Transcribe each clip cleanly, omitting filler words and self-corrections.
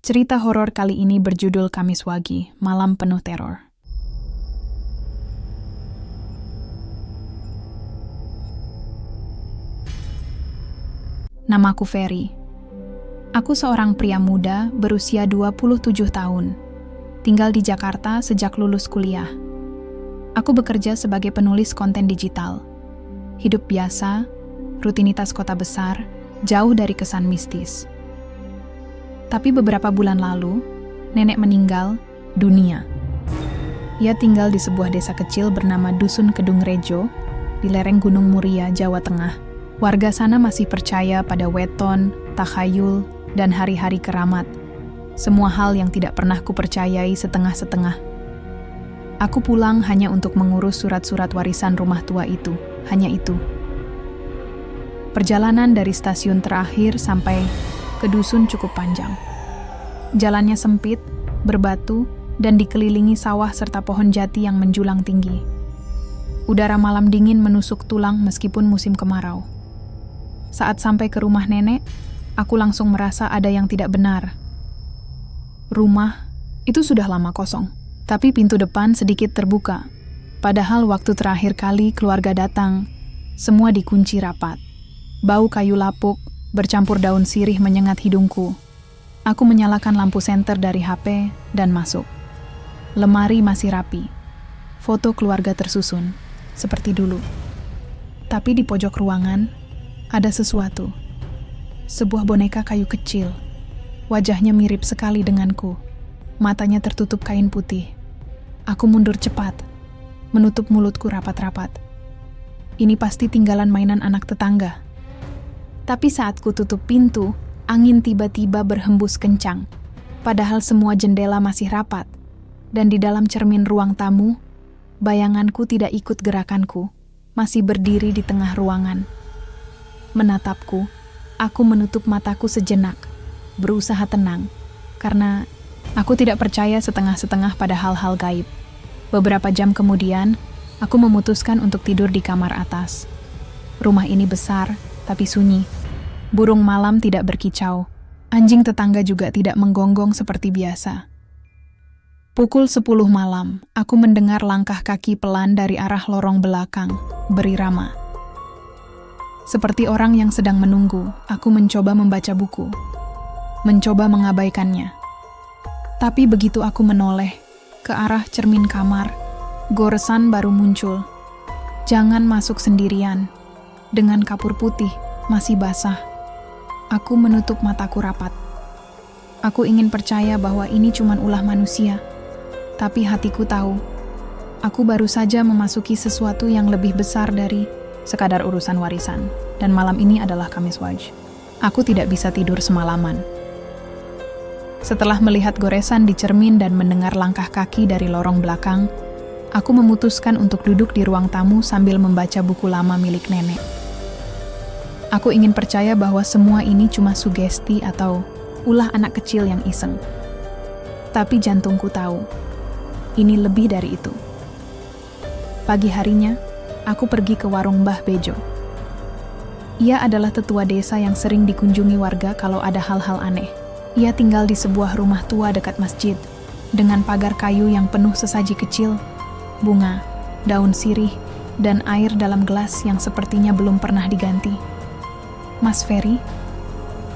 Cerita horor kali ini berjudul Kamis Wagi, Malam Penuh Teror. Namaku Ferry. Aku seorang pria muda berusia 27 tahun. Tinggal di Jakarta sejak lulus kuliah. Aku bekerja sebagai penulis konten digital. Hidup biasa, rutinitas kota besar, jauh dari kesan mistis. Tapi beberapa bulan lalu, nenek meninggal dunia. Ia tinggal di sebuah desa kecil bernama Dusun Kedung Rejo, di lereng Gunung Muria, Jawa Tengah. Warga sana masih percaya pada weton, takhayul, dan hari-hari keramat. Semua hal yang tidak pernah kupercayai setengah-setengah. Aku pulang hanya untuk mengurus surat-surat warisan rumah tua itu, hanya itu. Perjalanan dari stasiun terakhir sampai ke dusun cukup panjang. Jalannya sempit, berbatu, dan dikelilingi sawah serta pohon jati yang menjulang tinggi. Udara malam dingin menusuk tulang meskipun musim kemarau. Saat sampai ke rumah nenek, aku langsung merasa ada yang tidak benar. Rumah itu sudah lama kosong, tapi pintu depan sedikit terbuka. Padahal waktu terakhir kali keluarga datang, semua dikunci rapat. Bau kayu lapuk bercampur daun sirih menyengat hidungku. Aku menyalakan lampu senter dari HP dan masuk. Lemari masih rapi. Foto keluarga tersusun, seperti dulu. Tapi di pojok ruangan, ada sesuatu. Sebuah boneka kayu kecil. Wajahnya mirip sekali denganku. Matanya tertutup kain putih. Aku mundur cepat, menutup mulutku rapat-rapat. Ini pasti tinggalan mainan anak tetangga. Tapi saat ku tutup pintu, angin tiba-tiba berhembus kencang. Padahal semua jendela masih rapat. Dan di dalam cermin ruang tamu, bayanganku tidak ikut gerakanku, masih berdiri di tengah ruangan. Menatapku, aku menutup mataku sejenak, berusaha tenang, karena aku tidak percaya setengah-setengah pada hal-hal gaib. Beberapa jam kemudian, aku memutuskan untuk tidur di kamar atas. Rumah ini besar, tapi sunyi. Burung malam tidak berkicau. Anjing tetangga juga tidak menggonggong seperti biasa. Pukul 10 malam, aku mendengar langkah kaki pelan dari arah lorong belakang, berirama. Seperti orang yang sedang menunggu, aku mencoba membaca buku. Mencoba mengabaikannya. Tapi begitu aku menoleh ke arah cermin kamar, goresan baru muncul. Jangan masuk sendirian. Dengan kapur putih, masih basah. Aku menutup mataku rapat. Aku ingin percaya bahwa ini cuma ulah manusia. Tapi hatiku tahu, aku baru saja memasuki sesuatu yang lebih besar dari sekadar urusan warisan. Dan malam ini adalah Kamis Wagi. Aku tidak bisa tidur semalaman. Setelah melihat goresan di cermin dan mendengar langkah kaki dari lorong belakang, aku memutuskan untuk duduk di ruang tamu sambil membaca buku lama milik nenek. Aku ingin percaya bahwa semua ini cuma sugesti atau ulah anak kecil yang iseng. Tapi jantungku tahu, ini lebih dari itu. Pagi harinya, aku pergi ke warung Mbah Bejo. Ia adalah tetua desa yang sering dikunjungi warga kalau ada hal-hal aneh. Ia tinggal di sebuah rumah tua dekat masjid, dengan pagar kayu yang penuh sesaji kecil, bunga, daun sirih, dan air dalam gelas yang sepertinya belum pernah diganti. "Mas Ferry?"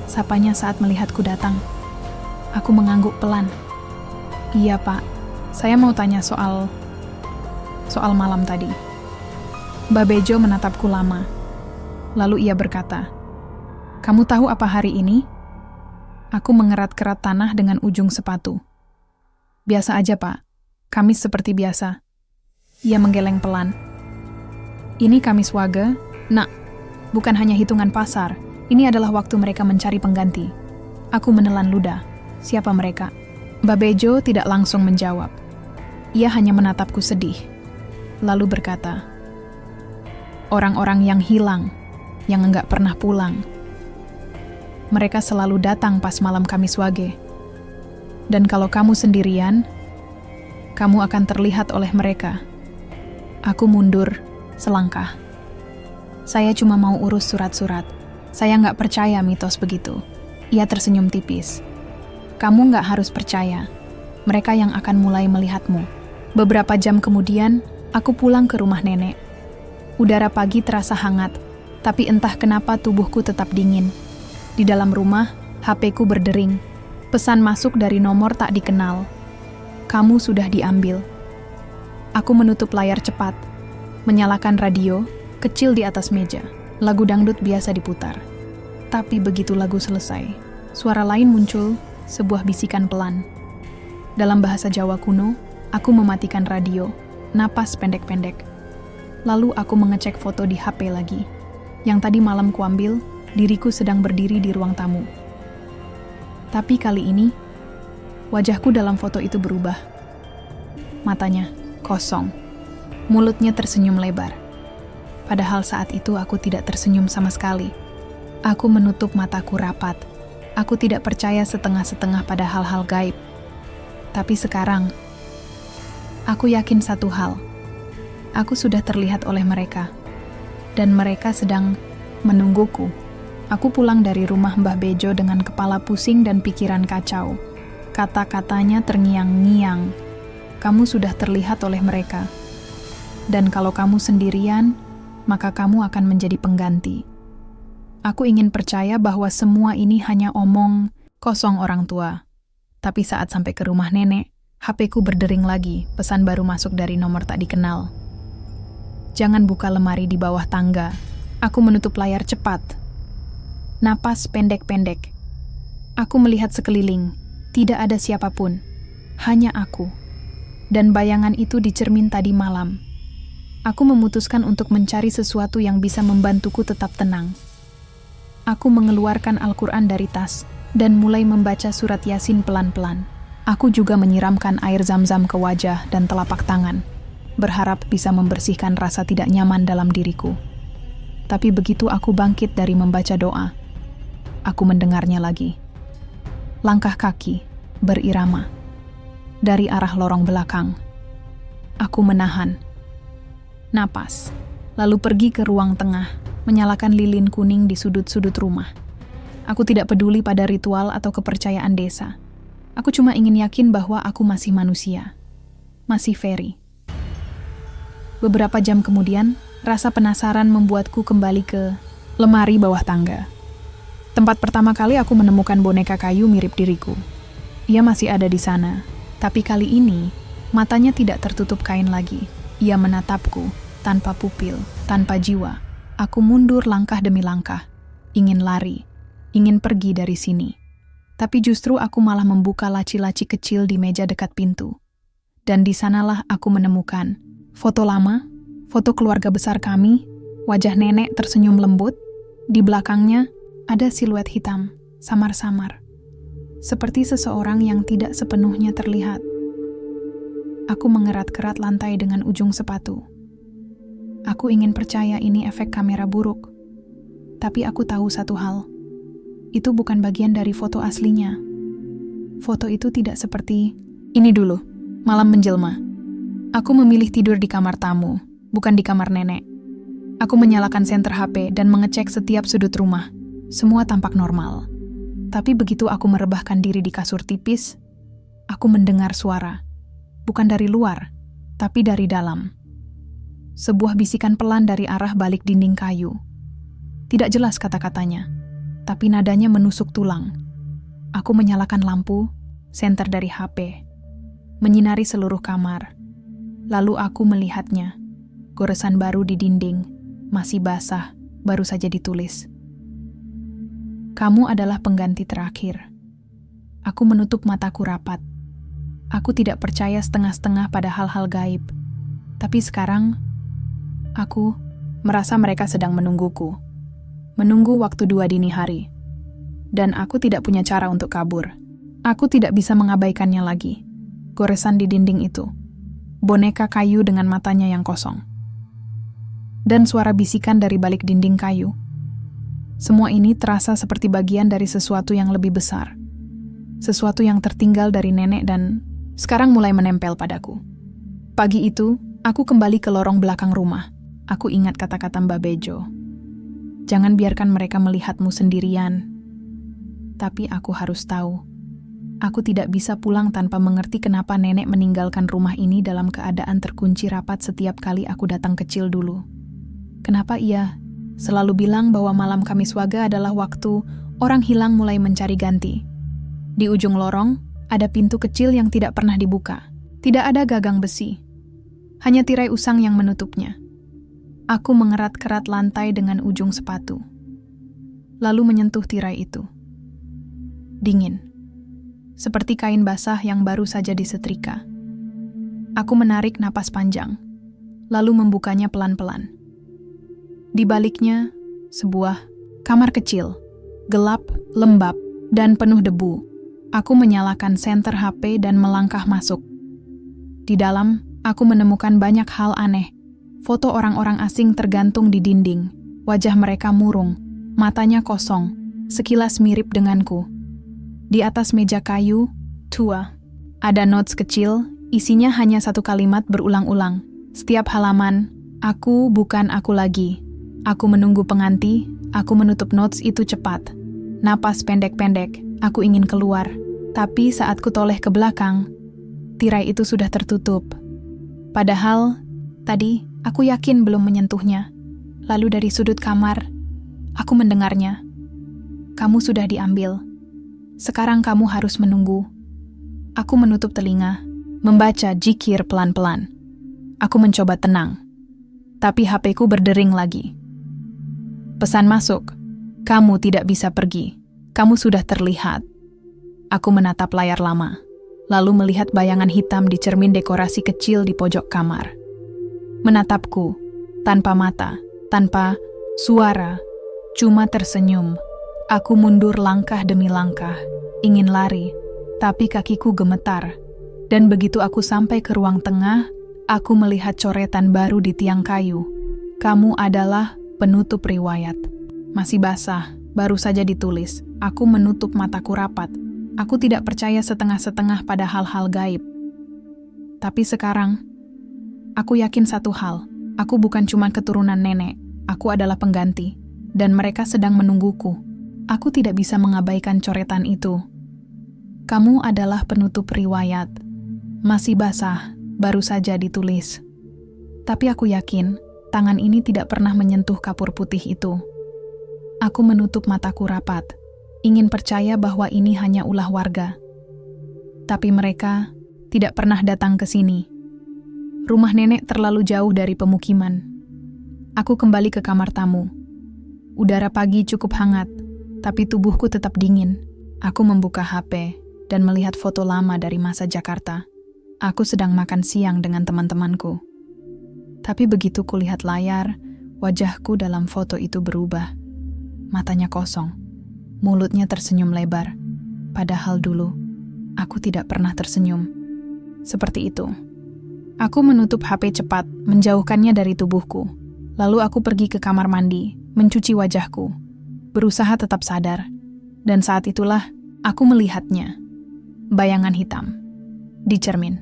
sapanya saat melihatku datang. Aku mengangguk pelan. "Iya, Pak. Saya mau tanya soal malam tadi." Mbah Bejo menatapku lama. Lalu ia berkata, "Kamu tahu apa hari ini?" Aku mengerat-kerat tanah dengan ujung sepatu. "Biasa aja, Pak. Kamis seperti biasa." Ia menggeleng pelan. "Ini Kamis Wage, Nak. Bukan hanya hitungan pasar. Ini adalah waktu mereka mencari pengganti." Aku menelan ludah. Siapa mereka? Mbah Bejo tidak langsung menjawab. Ia hanya menatapku sedih. Lalu berkata, "Orang-orang yang hilang, yang enggak pernah pulang. Mereka selalu datang pas malam Kamis Wage. Dan kalau kamu sendirian, kamu akan terlihat oleh mereka." Aku mundur selangkah. "Saya cuma mau urus surat-surat. Saya nggak percaya mitos begitu." Ia tersenyum tipis. Kamu nggak harus percaya. Mereka yang akan mulai melihatmu. Beberapa jam kemudian, aku pulang ke rumah nenek. Udara pagi terasa hangat, tapi entah kenapa tubuhku tetap dingin. Di dalam rumah, HP-ku berdering. Pesan masuk dari nomor tak dikenal. Kamu sudah diambil. Aku menutup layar cepat, menyalakan radio, kecil di atas meja. Lagu dangdut biasa diputar. Tapi begitu lagu selesai, suara lain muncul, sebuah bisikan pelan. Dalam bahasa Jawa kuno, aku mematikan radio, napas pendek-pendek. Lalu aku mengecek foto di HP lagi. Yang tadi malam kuambil, diriku sedang berdiri di ruang tamu. Tapi kali ini, wajahku dalam foto itu berubah. Matanya kosong, mulutnya tersenyum lebar. Padahal saat itu aku tidak tersenyum sama sekali. Aku menutup mataku rapat. Aku tidak percaya setengah-setengah pada hal-hal gaib. Tapi sekarang, aku yakin satu hal. Aku sudah terlihat oleh mereka. Dan mereka sedang menungguku. Aku pulang dari rumah Mbah Bejo dengan kepala pusing dan pikiran kacau. Kata-katanya terngiang-ngiang. Kamu sudah terlihat oleh mereka. Dan kalau kamu sendirian, maka kamu akan menjadi pengganti. Aku ingin percaya bahwa semua ini hanya omong kosong orang tua. Tapi saat sampai ke rumah nenek, HP-ku berdering lagi, pesan baru masuk dari nomor tak dikenal. Jangan buka lemari di bawah tangga. Aku menutup layar cepat. Napas pendek-pendek. Aku melihat sekeliling. Tidak ada siapapun. Hanya aku. Dan bayangan itu di cermin tadi malam. Aku memutuskan untuk mencari sesuatu yang bisa membantuku tetap tenang. Aku mengeluarkan Al-Quran dari tas dan mulai membaca surat Yasin pelan-pelan. Aku juga menyiramkan air zam-zam ke wajah dan telapak tangan, berharap bisa membersihkan rasa tidak nyaman dalam diriku. Tapi begitu aku bangkit dari membaca doa, aku mendengarnya lagi. Langkah kaki berirama dari arah lorong belakang. Aku menahan napas, lalu pergi ke ruang tengah, menyalakan lilin kuning di sudut-sudut rumah. Aku tidak peduli pada ritual atau kepercayaan desa. Aku cuma ingin yakin bahwa aku masih manusia. Masih Ferry. Beberapa jam kemudian, rasa penasaran membuatku kembali ke lemari bawah tangga. Tempat pertama kali aku menemukan boneka kayu mirip diriku. Ia masih ada di sana, tapi kali ini, matanya tidak tertutup kain lagi. Ia menatapku, tanpa pupil, tanpa jiwa. Aku mundur langkah demi langkah. Ingin lari, ingin pergi dari sini. Tapi justru aku malah membuka laci-laci kecil di meja dekat pintu. Dan di sanalah aku menemukan foto lama, foto keluarga besar kami, wajah nenek tersenyum lembut. Di belakangnya ada siluet hitam, samar-samar. Seperti seseorang yang tidak sepenuhnya terlihat. Aku mengerat-kerat lantai dengan ujung sepatu. Aku ingin percaya ini efek kamera buruk. Tapi aku tahu satu hal. Itu bukan bagian dari foto aslinya. Foto itu tidak seperti ini dulu. Malam menjelma. Aku memilih tidur di kamar tamu, bukan di kamar nenek. Aku menyalakan senter HP dan mengecek setiap sudut rumah. Semua tampak normal. Tapi begitu aku merebahkan diri di kasur tipis, aku mendengar suara. Bukan dari luar, tapi dari dalam. Sebuah bisikan pelan dari arah balik dinding kayu. Tidak jelas kata-katanya, tapi nadanya menusuk tulang. Aku menyalakan lampu, senter dari HP, menyinari seluruh kamar. Lalu aku melihatnya. Goresan baru di dinding, masih basah, baru saja ditulis. Kamu adalah pengganti terakhir. Aku menutup mataku rapat. Aku tidak percaya setengah-setengah pada hal-hal gaib. Tapi sekarang, aku merasa mereka sedang menungguku. Menunggu waktu 2 dini hari. Dan aku tidak punya cara untuk kabur. Aku tidak bisa mengabaikannya lagi. Goresan di dinding itu. Boneka kayu dengan matanya yang kosong. Dan suara bisikan dari balik dinding kayu. Semua ini terasa seperti bagian dari sesuatu yang lebih besar. Sesuatu yang tertinggal dari nenek dan sekarang mulai menempel padaku. Pagi itu, aku kembali ke lorong belakang rumah. Aku ingat kata-kata Mbak Bejo. Jangan biarkan mereka melihatmu sendirian. Tapi aku harus tahu. Aku tidak bisa pulang tanpa mengerti kenapa nenek meninggalkan rumah ini dalam keadaan terkunci rapat setiap kali aku datang kecil dulu. Kenapa ia selalu bilang bahwa malam Kamis Waga adalah waktu orang hilang mulai mencari ganti. Di ujung lorong, ada pintu kecil yang tidak pernah dibuka. Tidak ada gagang besi. Hanya tirai usang yang menutupnya. Aku mengerat-kerat lantai dengan ujung sepatu. Lalu menyentuh tirai itu. Dingin. Seperti kain basah yang baru saja disetrika. Aku menarik napas panjang, lalu membukanya pelan-pelan. Di baliknya, sebuah kamar kecil, gelap, lembab, dan penuh debu. Aku menyalakan senter HP dan melangkah masuk. Di dalam, aku menemukan banyak hal aneh. Foto orang-orang asing tergantung di dinding. Wajah mereka murung, matanya kosong, sekilas mirip denganku. Di atas meja kayu, tua, ada notes kecil, isinya hanya satu kalimat berulang-ulang. Setiap halaman, aku bukan aku lagi. Aku menunggu penganti, aku menutup notes itu cepat. Napas pendek-pendek, aku ingin keluar. Tapi saat kutoleh ke belakang, tirai itu sudah tertutup. Padahal, tadi aku yakin belum menyentuhnya. Lalu dari sudut kamar, aku mendengarnya. Kamu sudah diambil. Sekarang kamu harus menunggu. Aku menutup telinga, membaca jikir pelan-pelan. Aku mencoba tenang. Tapi HP-ku berdering lagi. Pesan masuk. Kamu tidak bisa pergi. Kamu sudah terlihat. Aku menatap layar lama, lalu melihat bayangan hitam di cermin dekorasi kecil di pojok kamar. Menatapku, tanpa mata, tanpa suara, cuma tersenyum. Aku mundur langkah demi langkah, ingin lari, tapi kakiku gemetar. Dan begitu aku sampai ke ruang tengah, aku melihat coretan baru di tiang kayu. Kamu adalah penutup riwayat. Masih basah, baru saja ditulis. Aku menutup mataku rapat. Aku tidak percaya setengah-setengah pada hal-hal gaib. Tapi sekarang, aku yakin satu hal. Aku bukan cuma keturunan nenek. Aku adalah pengganti. Dan mereka sedang menungguku. Aku tidak bisa mengabaikan coretan itu. Kamu adalah penutup riwayat. Masih basah, baru saja ditulis. Tapi aku yakin, tangan ini tidak pernah menyentuh kapur putih itu. Aku menutup mataku rapat. Ingin percaya bahwa ini hanya ulah warga. Tapi mereka tidak pernah datang ke sini. Rumah nenek terlalu jauh dari pemukiman. Aku kembali ke kamar tamu. Udara pagi cukup hangat, tapi tubuhku tetap dingin. Aku membuka HP dan melihat foto lama dari masa Jakarta. Aku sedang makan siang dengan teman-temanku. Tapi begitu kulihat layar, wajahku dalam foto itu berubah. Matanya kosong. Mulutnya tersenyum lebar, padahal dulu aku tidak pernah tersenyum. Seperti itu. Aku menutup HP cepat, menjauhkannya dari tubuhku. Lalu aku pergi ke kamar mandi, mencuci wajahku, berusaha tetap sadar. Dan saat itulah aku melihatnya. Bayangan hitam. Di cermin.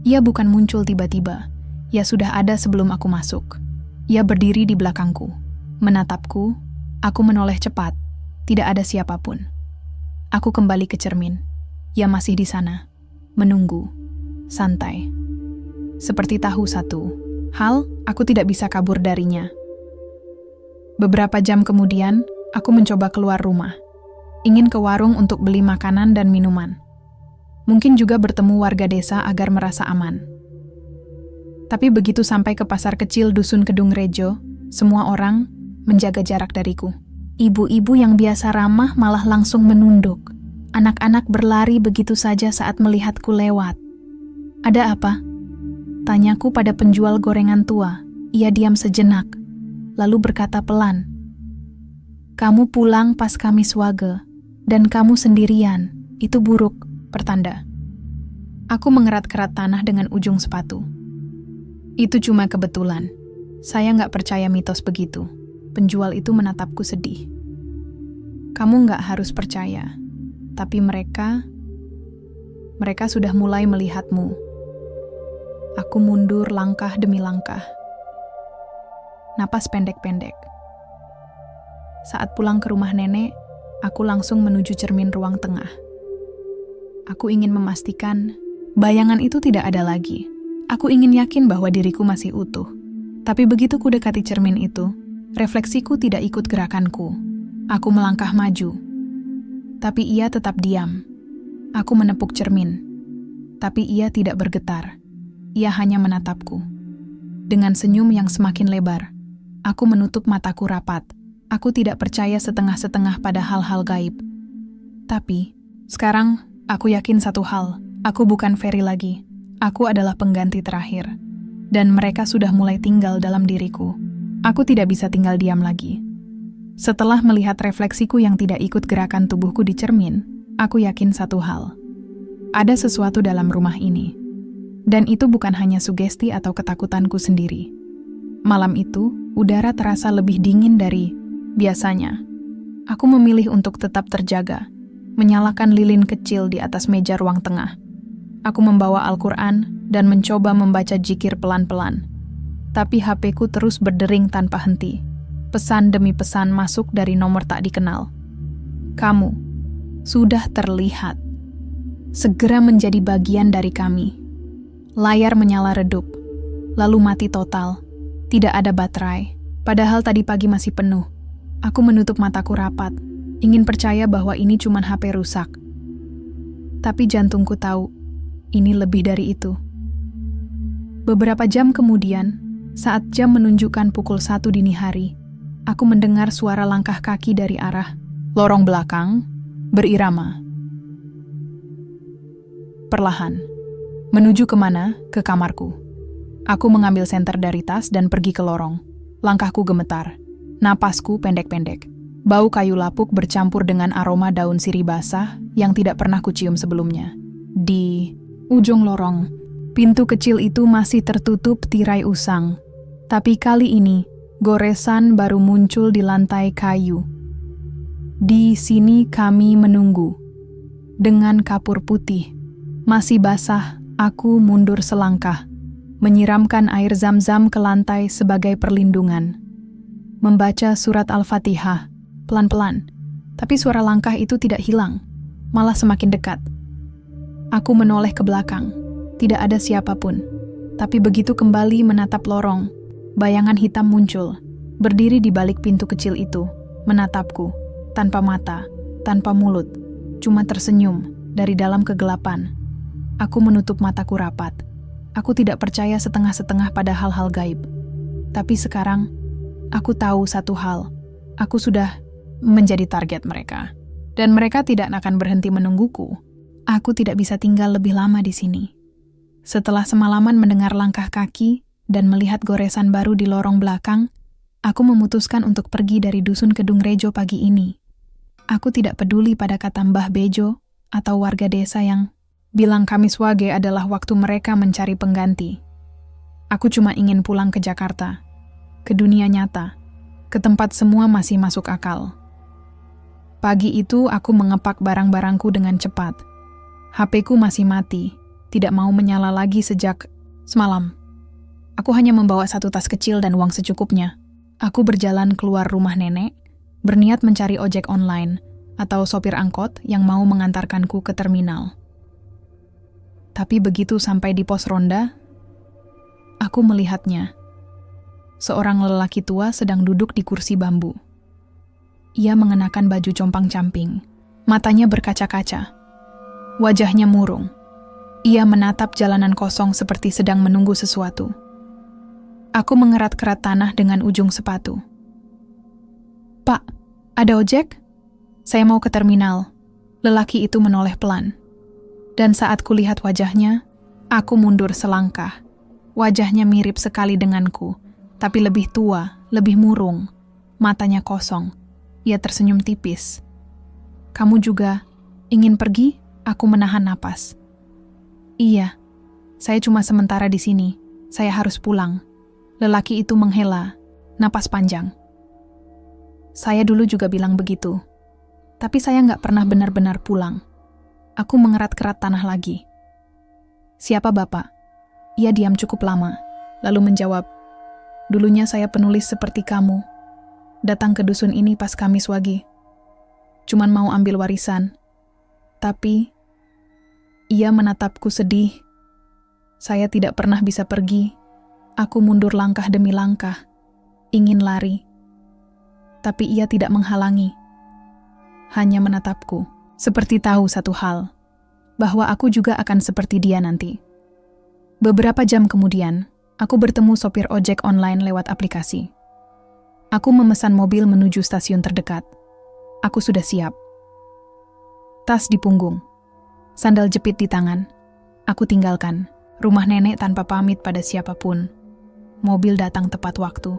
Ia bukan muncul tiba-tiba. Ia sudah ada sebelum aku masuk. Ia berdiri di belakangku, menatapku. Aku menoleh cepat. Tidak ada siapapun. Aku kembali ke cermin. Ia masih di sana, menunggu, santai. Seperti tahu satu hal, aku tidak bisa kabur darinya. Beberapa jam kemudian, aku mencoba keluar rumah. Ingin ke warung untuk beli makanan dan minuman. Mungkin juga bertemu warga desa agar merasa aman. Tapi begitu sampai ke pasar kecil Dusun Kedung Rejo, semua orang menjaga jarak dariku. Ibu-ibu yang biasa ramah malah langsung menunduk. Anak-anak berlari begitu saja saat melihatku lewat. Ada apa? Tanyaku pada penjual gorengan tua. Ia diam sejenak, lalu berkata pelan. Kamu pulang pas Kamis Wage, dan kamu sendirian. Itu buruk, pertanda. Aku mengerat-kerat tanah dengan ujung sepatu. Itu cuma kebetulan. Saya nggak percaya mitos begitu. Penjual itu menatapku sedih. Kamu nggak harus percaya, tapi mereka sudah mulai melihatmu. Aku mundur langkah demi langkah. Napas pendek-pendek. Saat pulang ke rumah nenek, aku langsung menuju cermin ruang tengah. Aku ingin memastikan bayangan itu tidak ada lagi. Aku ingin yakin bahwa diriku masih utuh. Tapi begitu ku dekati cermin itu, refleksiku tidak ikut gerakanku. Aku melangkah maju. Tapi ia tetap diam. Aku menepuk cermin. Tapi ia tidak bergetar. Ia hanya menatapku. Dengan senyum yang semakin lebar, aku menutup mataku rapat. Aku tidak percaya setengah-setengah pada hal-hal gaib. Tapi, sekarang aku yakin satu hal. Aku bukan Ferry lagi. Aku adalah pengganti terakhir. Dan mereka sudah mulai tinggal dalam diriku. Aku tidak bisa tinggal diam lagi. Setelah melihat refleksiku yang tidak ikut gerakan tubuhku di cermin, aku yakin satu hal. Ada sesuatu dalam rumah ini. Dan itu bukan hanya sugesti atau ketakutanku sendiri. Malam itu, udara terasa lebih dingin dari biasanya. Aku memilih untuk tetap terjaga, menyalakan lilin kecil di atas meja ruang tengah. Aku membawa Al-Quran dan mencoba membaca zikir pelan-pelan. Tapi HP-ku terus berdering tanpa henti. Pesan demi pesan masuk dari nomor tak dikenal. Kamu sudah terlihat. Segera menjadi bagian dari kami. Layar menyala redup, lalu mati total. Tidak ada baterai, padahal tadi pagi masih penuh. Aku menutup mataku rapat, ingin percaya bahwa ini cuma HP rusak. Tapi jantungku tahu, ini lebih dari itu. Beberapa jam kemudian, saat jam menunjukkan pukul 1 dini hari, aku mendengar suara langkah kaki dari arah lorong belakang, berirama. Perlahan. Menuju kemana? Ke kamarku. Aku mengambil senter dari tas dan pergi ke lorong. Langkahku gemetar. Napasku pendek-pendek. Bau kayu lapuk bercampur dengan aroma daun sirih basah yang tidak pernah kucium sebelumnya. Di ujung lorong, pintu kecil itu masih tertutup tirai usang. Tapi kali ini, goresan baru muncul di lantai kayu. Di sini kami menunggu. Dengan kapur putih, masih basah, aku mundur selangkah, menyiramkan air zam-zam ke lantai sebagai perlindungan. Membaca surat Al-Fatihah, pelan-pelan, tapi suara langkah itu tidak hilang, malah semakin dekat. Aku menoleh ke belakang, tidak ada siapapun. Tapi begitu kembali menatap lorong, bayangan hitam muncul, berdiri di balik pintu kecil itu, menatapku, tanpa mata, tanpa mulut, cuma tersenyum dari dalam kegelapan. Aku menutup mataku rapat. Aku tidak percaya setengah-setengah pada hal-hal gaib. Tapi sekarang, aku tahu satu hal. Aku sudah menjadi target mereka. Dan mereka tidak akan berhenti menungguku. Aku tidak bisa tinggal lebih lama di sini. Setelah semalaman mendengar langkah kaki dan melihat goresan baru di lorong belakang, aku memutuskan untuk pergi dari dusun Kedung Rejo pagi ini. Aku tidak peduli pada kata Mbah Bejo atau warga desa yang bilang Kamis Wage adalah waktu mereka mencari pengganti. Aku cuma ingin pulang ke Jakarta, ke dunia nyata, ke tempat semua masih masuk akal. Pagi itu aku mengepak barang-barangku dengan cepat. HP-ku masih mati, tidak mau menyala lagi sejak semalam. Aku hanya membawa satu tas kecil dan uang secukupnya. Aku berjalan keluar rumah nenek, berniat mencari ojek online atau sopir angkot yang mau mengantarkanku ke terminal. Tapi begitu sampai di pos ronda, aku melihatnya. Seorang lelaki tua sedang duduk di kursi bambu. Ia mengenakan baju compang-camping, matanya berkaca-kaca. Wajahnya murung. Ia menatap jalanan kosong seperti sedang menunggu sesuatu. Aku mengerat-kerat tanah dengan ujung sepatu. "Pak, ada ojek? Saya mau ke terminal." Lelaki itu menoleh pelan. Dan saat kulihat wajahnya, aku mundur selangkah. Wajahnya mirip sekali denganku, tapi lebih tua, lebih murung. Matanya kosong. Ia tersenyum tipis. "Kamu juga ingin pergi?" Aku menahan napas. "Iya, saya cuma sementara di sini. Saya harus pulang." Lelaki itu menghela, napas panjang. Saya dulu juga bilang begitu. Tapi saya nggak pernah benar-benar pulang. Aku mengerat-kerat tanah lagi. "Siapa Bapak?" Ia diam cukup lama, lalu menjawab, "Dulunya saya penulis seperti kamu. Datang ke dusun ini pas Kamis Wage. Cuman mau ambil warisan. Tapi Ia menatapku sedih. Saya tidak pernah bisa pergi. Aku mundur langkah demi langkah, ingin lari. Tapi ia tidak menghalangi. Hanya menatapku, seperti tahu satu hal, bahwa aku juga akan seperti dia nanti. Beberapa jam kemudian, aku bertemu sopir ojek online lewat aplikasi. Aku memesan mobil menuju stasiun terdekat. Aku sudah siap. Tas di punggung, sandal jepit di tangan. Aku tinggalkan rumah nenek tanpa pamit pada siapapun. Mobil datang tepat waktu.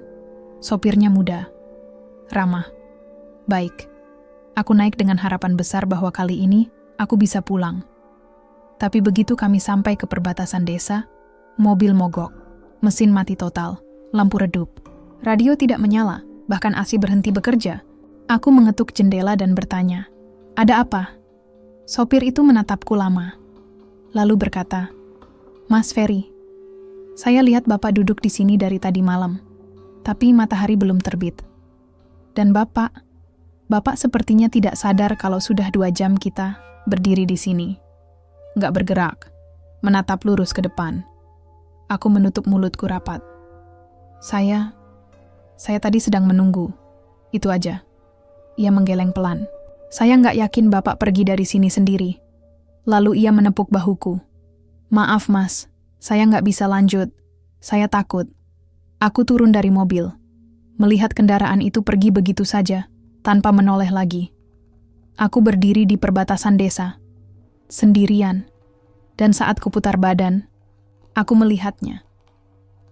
Sopirnya muda, ramah, baik. Aku naik dengan harapan besar bahwa kali ini aku bisa pulang. Tapi begitu kami sampai ke perbatasan desa, mobil mogok, mesin mati total, lampu redup. Radio tidak menyala, bahkan AC berhenti bekerja. Aku mengetuk jendela dan bertanya, "Ada apa?" Sopir itu menatapku lama, lalu berkata, "Mas Ferry, saya lihat Bapak duduk di sini dari tadi malam, tapi matahari belum terbit. Dan Bapak sepertinya tidak sadar kalau sudah 2 jam kita berdiri di sini. Nggak bergerak, menatap lurus ke depan." Aku menutup mulutku rapat. Saya tadi sedang menunggu. Itu aja. Ia menggeleng pelan. "Saya nggak yakin Bapak pergi dari sini sendiri." Lalu ia menepuk bahuku. "Maaf Mas, saya nggak bisa lanjut. Saya takut." Aku turun dari mobil. Melihat kendaraan itu pergi begitu saja, tanpa menoleh lagi. Aku berdiri di perbatasan desa, sendirian, dan saat kuputar badan, aku melihatnya.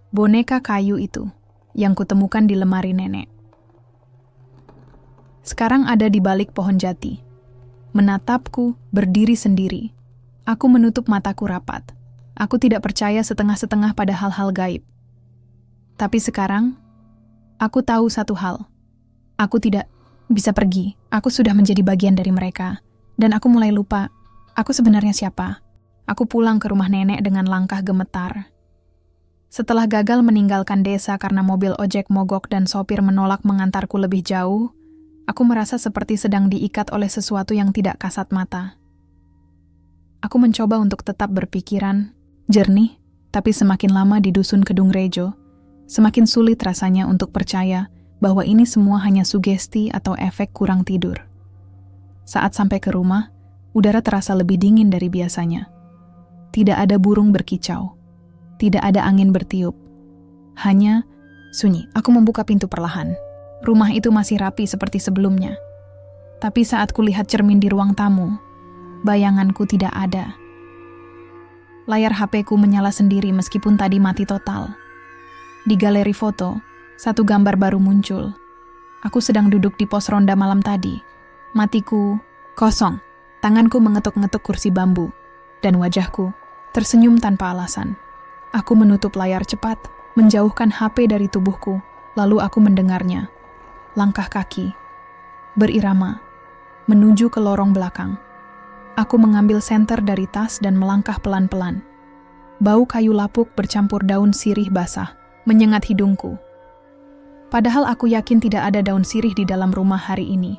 Boneka kayu itu yang kutemukan di lemari nenek. Sekarang ada di balik pohon jati, menatapku berdiri sendiri. Aku menutup mataku rapat. Aku tidak percaya setengah-setengah pada hal-hal gaib. Tapi sekarang, aku tahu satu hal. Aku tidak bisa pergi. Aku sudah menjadi bagian dari mereka. Dan aku mulai lupa, aku sebenarnya siapa. Aku pulang ke rumah nenek dengan langkah gemetar. Setelah gagal meninggalkan desa karena mobil ojek mogok dan sopir menolak mengantarku lebih jauh, aku merasa seperti sedang diikat oleh sesuatu yang tidak kasat mata. Aku mencoba untuk tetap berpikiran jernih, tapi semakin lama di dusun Kedung Rejo, semakin sulit rasanya untuk percaya bahwa ini semua hanya sugesti atau efek kurang tidur. Saat sampai ke rumah, udara terasa lebih dingin dari biasanya. Tidak ada burung berkicau. Tidak ada angin bertiup. Hanya sunyi. Aku membuka pintu perlahan. Rumah itu masih rapi seperti sebelumnya. Tapi saat kulihat cermin di ruang tamu, bayanganku tidak ada. Layar HP-ku menyala sendiri meskipun tadi mati total. Di galeri foto, satu gambar baru muncul. Aku sedang duduk di pos ronda malam tadi. Matiku kosong. Tanganku mengetuk-ngetuk kursi bambu. Dan wajahku tersenyum tanpa alasan. Aku menutup layar cepat, menjauhkan HP dari tubuhku, lalu aku mendengarnya. Langkah kaki, berirama, menuju ke lorong belakang. Aku mengambil senter dari tas dan melangkah pelan-pelan. Bau kayu lapuk bercampur daun sirih basah, menyengat hidungku. Padahal aku yakin tidak ada daun sirih di dalam rumah hari ini.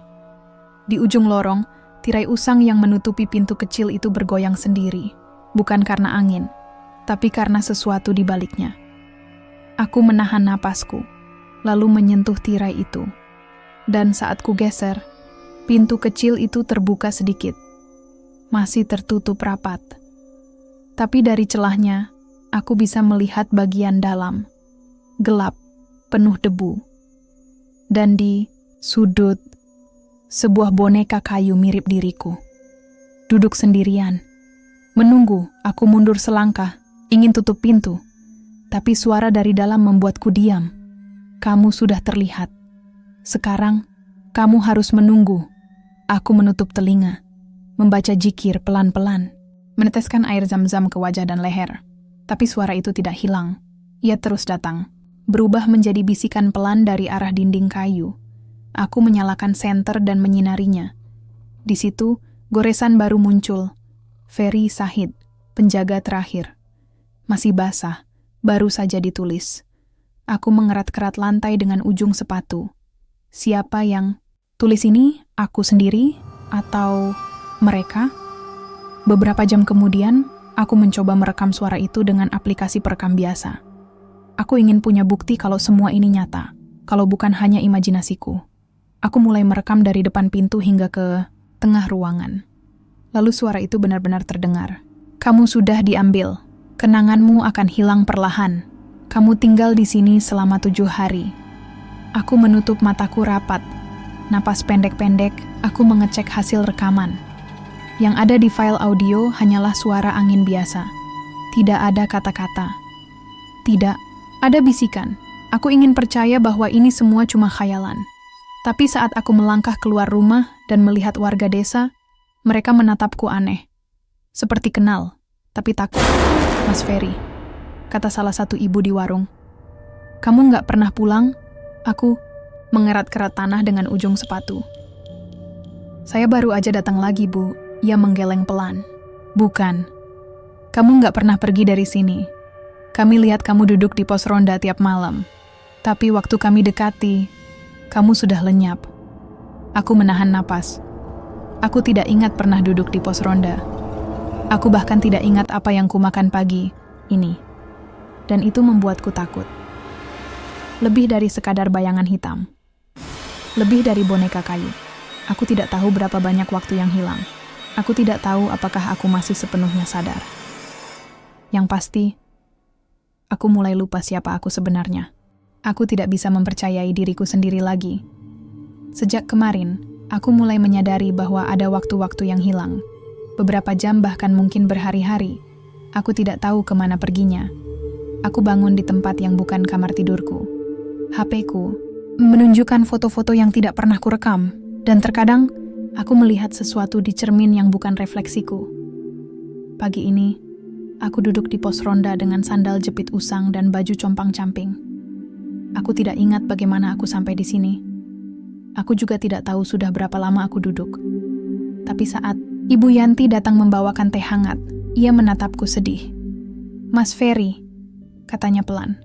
Di ujung lorong, tirai usang yang menutupi pintu kecil itu bergoyang sendiri, bukan karena angin, tapi karena sesuatu di baliknya. Aku menahan napasku, lalu menyentuh tirai itu. Dan saat ku geser, pintu kecil itu terbuka sedikit. Masih tertutup rapat. Tapi dari celahnya, aku bisa melihat bagian dalam. Gelap, penuh debu. Dan di sudut, sebuah boneka kayu mirip diriku. Duduk sendirian. Menunggu, aku mundur selangkah, ingin tutup pintu. Tapi suara dari dalam membuatku diam. "Kamu sudah terlihat. Sekarang, kamu harus menunggu." Aku menutup telinga, membaca zikir pelan-pelan, meneteskan air zam-zam ke wajah dan leher. Tapi suara itu tidak hilang. Ia terus datang, berubah menjadi bisikan pelan dari arah dinding kayu. Aku menyalakan senter dan menyinarinya. Di situ, goresan baru muncul. Ferry Sahid, penjaga terakhir. Masih basah, baru saja ditulis. Aku mengerat-kerat lantai dengan ujung sepatu. Siapa yang tulis ini? Aku sendiri? Atau mereka? Beberapa jam kemudian, aku mencoba merekam suara itu dengan aplikasi perekam biasa. Aku ingin punya bukti kalau semua ini nyata, kalau bukan hanya imajinasiku. Aku mulai merekam dari depan pintu hingga ke tengah ruangan. Lalu suara itu benar-benar terdengar. Kamu sudah diambil. Kenanganmu akan hilang perlahan. Kamu tinggal di sini selama 7 hari. Aku menutup mataku rapat. Napas pendek-pendek, aku mengecek hasil rekaman. Yang ada di file audio hanyalah suara angin biasa. Tidak ada kata-kata. Tidak, ada bisikan. Aku ingin percaya bahwa ini semua cuma khayalan. Tapi saat aku melangkah keluar rumah dan melihat warga desa, mereka menatapku aneh. Seperti kenal, tapi takut. Mas Ferry, kata salah satu ibu di warung. Kamu nggak pernah pulang? Aku mengerat-kerat tanah dengan ujung sepatu. Saya baru aja datang lagi, Bu. Ia menggeleng pelan. Bukan. Kamu nggak pernah pergi dari sini. Kami lihat kamu duduk di pos ronda tiap malam. Tapi waktu kami dekati, kamu sudah lenyap. Aku menahan napas. Aku tidak ingat pernah duduk di pos ronda. Aku bahkan tidak ingat apa yang kumakan pagi ini. Dan itu membuatku takut. Lebih dari sekadar bayangan hitam. Lebih dari boneka kayu. Aku tidak tahu berapa banyak waktu yang hilang. Aku tidak tahu apakah aku masih sepenuhnya sadar. Yang pasti, aku mulai lupa siapa aku sebenarnya. Aku tidak bisa mempercayai diriku sendiri lagi. Sejak kemarin, aku mulai menyadari bahwa ada waktu-waktu yang hilang. Beberapa jam bahkan mungkin berhari-hari. Aku tidak tahu kemana perginya. Aku bangun di tempat yang bukan kamar tidurku. HP-ku menunjukkan foto-foto yang tidak pernah kurekam. Dan terkadang, aku melihat sesuatu di cermin yang bukan refleksiku. Pagi ini, aku duduk di pos ronda dengan sandal jepit usang dan baju compang-camping. Aku tidak ingat bagaimana aku sampai di sini. Aku juga tidak tahu sudah berapa lama aku duduk. Tapi saat Ibu Yanti datang membawakan teh hangat, ia menatapku sedih. Mas Ferry, katanya pelan.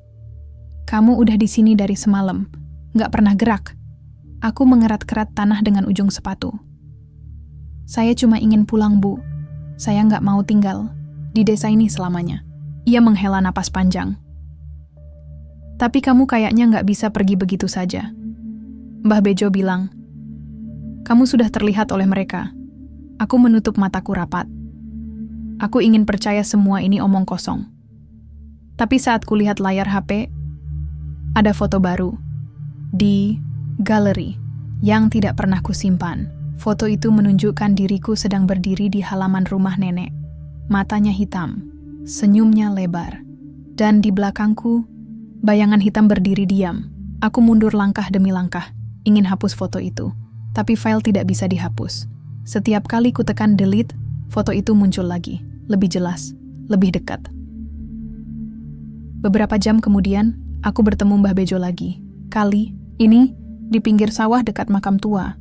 Kamu udah di sini dari semalam, nggak pernah gerak. Aku mengerat-kerat tanah dengan ujung sepatu. Saya cuma ingin pulang, Bu. Saya nggak mau tinggal di desa ini selamanya. Ia menghela napas panjang. Tapi kamu kayaknya nggak bisa pergi begitu saja. Mbah Bejo bilang, kamu sudah terlihat oleh mereka. Aku menutup mataku rapat. Aku ingin percaya semua ini omong kosong. Tapi saat kulihat layar HP, ada foto baru di galeri yang tidak pernah kusimpan. Foto itu menunjukkan diriku sedang berdiri di halaman rumah nenek. Matanya hitam, senyumnya lebar. Dan di belakangku, bayangan hitam berdiri diam. Aku mundur langkah demi langkah, ingin hapus foto itu. Tapi file tidak bisa dihapus. Setiap kali ku tekan delete, foto itu muncul lagi, lebih jelas, lebih dekat. Beberapa jam kemudian, aku bertemu Mbah Bejo lagi. Kali ini, di pinggir sawah dekat makam tua.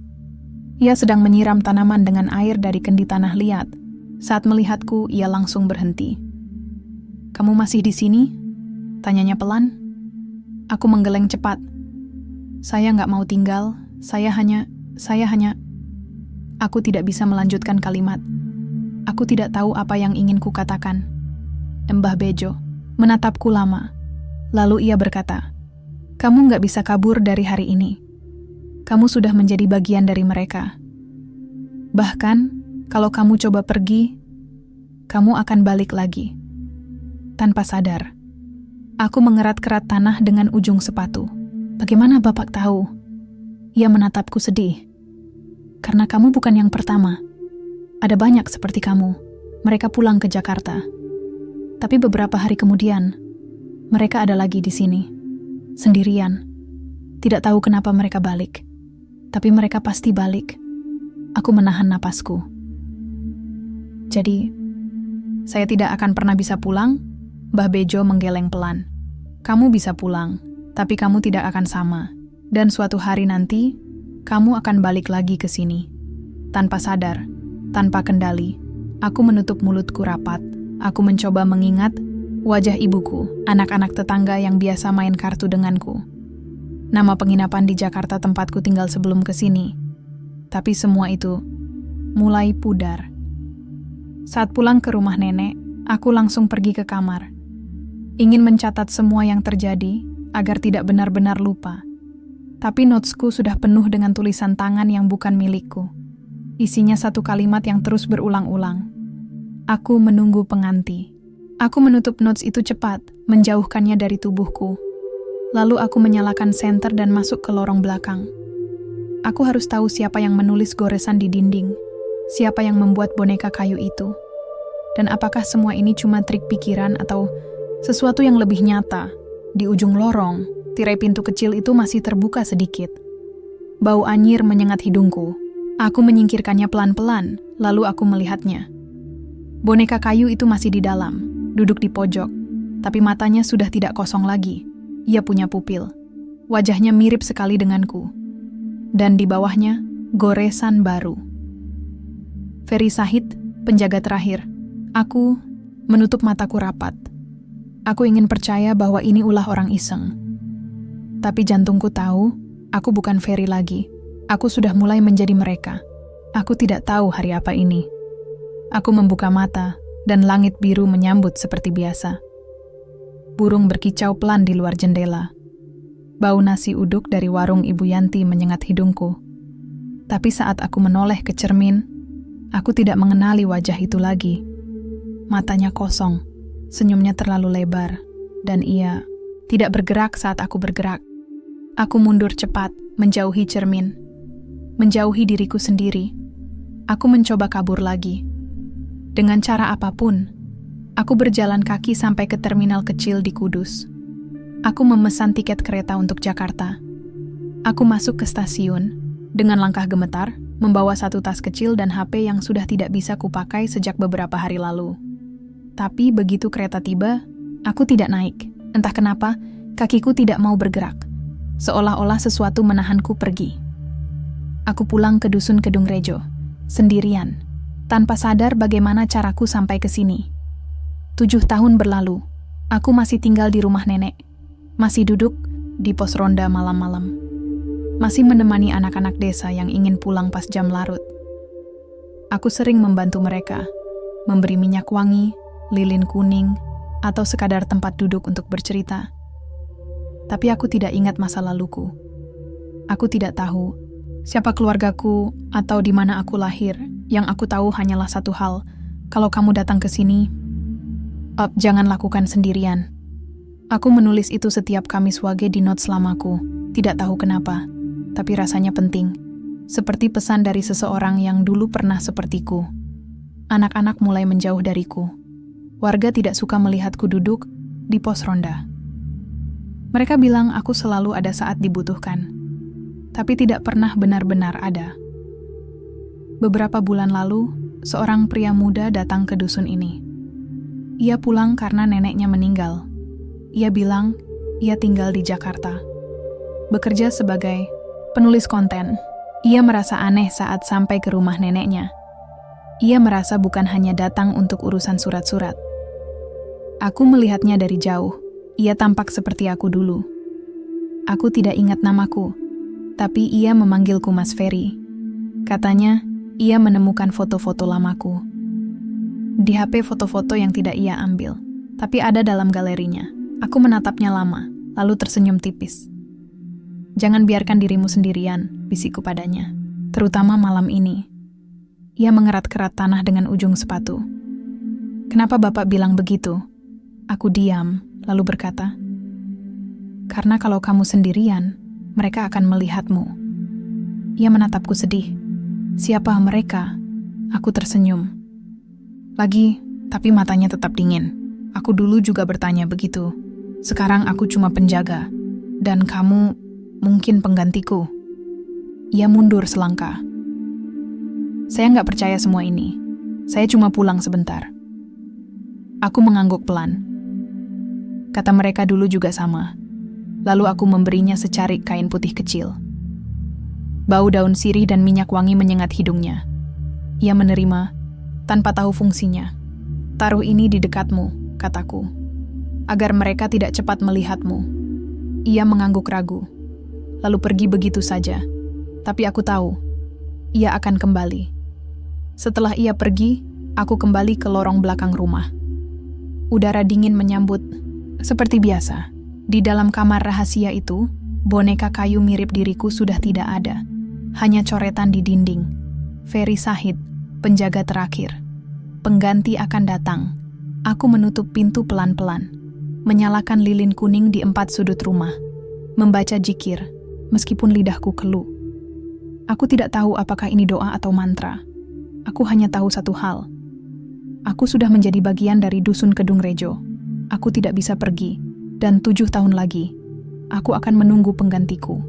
Ia sedang menyiram tanaman dengan air dari kendi tanah liat. Saat melihatku, ia langsung berhenti. Kamu masih di sini? Tanyanya pelan. Aku menggeleng cepat. Saya nggak mau tinggal, saya hanya... Aku tidak bisa melanjutkan kalimat. Aku tidak tahu apa yang ingin ku katakan. Mbah Bejo menatapku lama. Lalu ia berkata, kamu nggak bisa kabur dari hari ini. Kamu sudah menjadi bagian dari mereka. Bahkan, kalau kamu coba pergi, kamu akan balik lagi. Tanpa sadar, aku mengerat-kerat tanah dengan ujung sepatu. Bagaimana Bapak tahu? Ia menatapku sedih. Karena kamu bukan yang pertama. Ada banyak seperti kamu. Mereka pulang ke Jakarta. Tapi beberapa hari kemudian, mereka ada lagi di sini. Sendirian. Tidak tahu kenapa mereka balik. Tapi mereka pasti balik. Aku menahan napasku. Jadi, saya tidak akan pernah bisa pulang? Mbah Bejo menggeleng pelan. Kamu bisa pulang, tapi kamu tidak akan sama. Dan suatu hari nanti, kamu akan balik lagi ke sini. Tanpa sadar, tanpa kendali, aku menutup mulutku rapat. Aku mencoba mengingat wajah ibuku, anak-anak tetangga yang biasa main kartu denganku. Nama penginapan di Jakarta tempatku tinggal sebelum ke sini. Tapi semua itu mulai pudar. Saat pulang ke rumah nenek, aku langsung pergi ke kamar. Ingin mencatat semua yang terjadi agar tidak benar-benar lupa. Tapi notesku sudah penuh dengan tulisan tangan yang bukan milikku. Isinya satu kalimat yang terus berulang-ulang. Aku menunggu pengganti. Aku menutup notes itu cepat, menjauhkannya dari tubuhku. Lalu aku menyalakan senter dan masuk ke lorong belakang. Aku harus tahu siapa yang menulis goresan di dinding, siapa yang membuat boneka kayu itu, dan apakah semua ini cuma trik pikiran atau sesuatu yang lebih nyata. Di ujung lorong, tirai pintu kecil itu masih terbuka sedikit. Bau anyir menyengat hidungku. Aku menyingkirkannya pelan-pelan, lalu aku melihatnya. Boneka kayu itu masih di dalam, duduk di pojok, tapi matanya sudah tidak kosong lagi. Ia punya pupil. Wajahnya mirip sekali denganku. Dan di bawahnya, goresan baru. Ferry Sahid, penjaga terakhir. Aku menutup mataku rapat. Aku ingin percaya bahwa ini ulah orang iseng. Tapi jantungku tahu, aku bukan Ferry lagi. Aku sudah mulai menjadi mereka. Aku tidak tahu hari apa ini. Aku membuka mata, dan langit biru menyambut seperti biasa. Burung berkicau pelan di luar jendela. Bau nasi uduk dari warung Ibu Yanti menyengat hidungku. Tapi saat aku menoleh ke cermin, aku tidak mengenali wajah itu lagi. Matanya kosong, senyumnya terlalu lebar, dan ia tidak bergerak saat aku bergerak. Aku mundur cepat, menjauhi cermin. Menjauhi diriku sendiri. Aku mencoba kabur lagi. Dengan cara apapun, aku berjalan kaki sampai ke terminal kecil di Kudus. Aku memesan tiket kereta untuk Jakarta. Aku masuk ke stasiun, dengan langkah gemetar, membawa satu tas kecil dan HP yang sudah tidak bisa kupakai sejak beberapa hari lalu. Tapi begitu kereta tiba, aku tidak naik. Entah kenapa, kakiku tidak mau bergerak. Seolah-olah sesuatu menahanku pergi. Aku pulang ke dusun Kedung Rejo, sendirian, tanpa sadar bagaimana caraku sampai ke sini. 7 tahun berlalu, aku masih tinggal di rumah nenek, masih duduk di pos ronda malam-malam, masih menemani anak-anak desa yang ingin pulang pas jam larut. Aku sering membantu mereka, memberi minyak wangi, lilin kuning, atau sekadar tempat duduk untuk bercerita. Tapi aku tidak ingat masa laluku. Aku tidak tahu siapa keluargaku atau di mana aku lahir. Yang aku tahu hanyalah satu hal, kalau kamu datang ke sini, jangan lakukan sendirian. Aku menulis itu setiap Kamis Wage di notes lamaku, tidak tahu kenapa, tapi rasanya penting. Seperti pesan dari seseorang yang dulu pernah sepertiku. Anak-anak mulai menjauh dariku. Warga tidak suka melihatku duduk di pos ronda. Mereka bilang aku selalu ada saat dibutuhkan, tapi tidak pernah benar-benar ada. Beberapa bulan lalu, seorang pria muda datang ke dusun ini. Ia pulang karena neneknya meninggal. Ia bilang ia tinggal di Jakarta, bekerja sebagai penulis konten. Ia merasa aneh saat sampai ke rumah neneknya. Ia merasa bukan hanya datang untuk urusan surat-surat. Aku melihatnya dari jauh. Ia tampak seperti aku dulu. Aku tidak ingat namaku, tapi ia memanggilku Mas Ferry. Katanya, ia menemukan foto-foto lamaku. Di HP foto-foto yang tidak ia ambil, tapi ada dalam galerinya. Aku menatapnya lama, lalu tersenyum tipis. Jangan biarkan dirimu sendirian, bisikku padanya. Terutama malam ini. Ia mengerat-kerat tanah dengan ujung sepatu. Kenapa Bapak bilang begitu? Aku diam, lalu berkata, karena kalau kamu sendirian, mereka akan melihatmu. Ia menatapku sedih. Siapa mereka? Aku tersenyum. Lagi, tapi matanya tetap dingin. Aku dulu juga bertanya begitu. Sekarang aku cuma penjaga. Dan kamu mungkin penggantiku. Ia mundur selangkah. Saya nggak percaya semua ini. Saya cuma pulang sebentar. Aku mengangguk pelan. Kata mereka dulu juga sama. Lalu aku memberinya secarik kain putih kecil. Bau daun sirih dan minyak wangi menyengat hidungnya. Ia menerima, tanpa tahu fungsinya. Taruh ini di dekatmu, kataku, agar mereka tidak cepat melihatmu. Ia mengangguk ragu, lalu pergi begitu saja. Tapi aku tahu, ia akan kembali. Setelah ia pergi, Aku kembali ke lorong belakang rumah. Udara dingin menyambut, seperti biasa. Di dalam kamar rahasia itu, boneka kayu mirip diriku sudah tidak ada. Hanya coretan di dinding. Ferry Sahid, penjaga terakhir. Pengganti akan datang. Aku menutup pintu pelan-pelan. Menyalakan lilin kuning di 4 sudut rumah. Membaca zikir, meskipun lidahku keluh. Aku tidak tahu apakah ini doa atau mantra. Aku hanya tahu satu hal. Aku sudah menjadi bagian dari Dusun Kedung Rejo. Aku tidak bisa pergi, dan 7 tahun lagi, aku akan menunggu penggantiku.